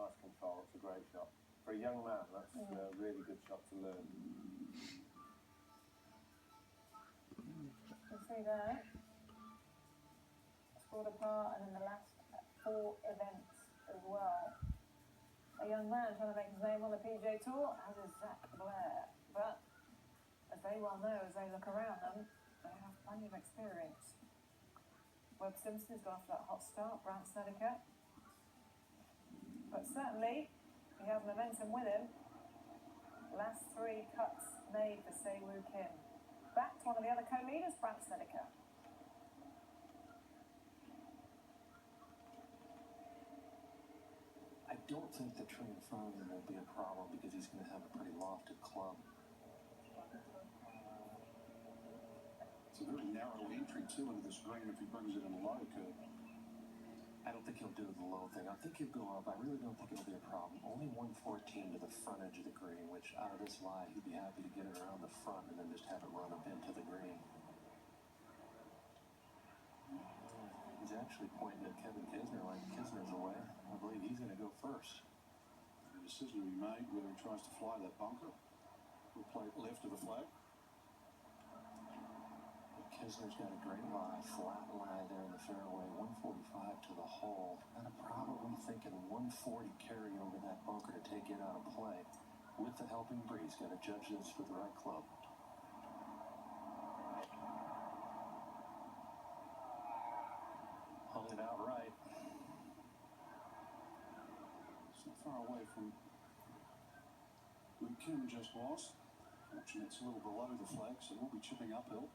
nice control. It's a great shot. For a young man, that's a really good shot to learn. You see there, scored a par, and in the last 4 events as well. A young man trying to make his name on the PGA Tour, as is Zach Blair. But, as they well know, as they look around them, they have plenty of experience. Webb Simpson's gone off to that hot start, Brandt Snedeker. But certainly, he has momentum with him. Last 3 cuts made for Se-Woo Kim. Back to one of the other co-leaders, Brandt Snedeker. I don't think the tree in front of him will be a problem because he's going to have a pretty lofted club. It's a very narrow entry too into this green if he brings it in low, could. I don't think he'll do the low thing. I think he'll go up. I really don't think it'll be a problem. Only 114 to the front edge of the green, which out of this lie, he'd be happy to get it around the front and then just have it run up into the green. He's actually pointing at Kevin Kisner like Kisner's away. I believe he's going to go first. The decision to be made whether he tries to fly that bunker or play it left of the flag. Kisner's got a great lie, flat lie there in the fairway, 145 to the hole. And I'm probably thinking 140 carry over that bunker to take it out of play. With the helping breeze, got to judge this with the right club. Hung it out right. It's not far away from where Kim just was. Fortunately, it's a little below the flag, so we'll be chipping uphill.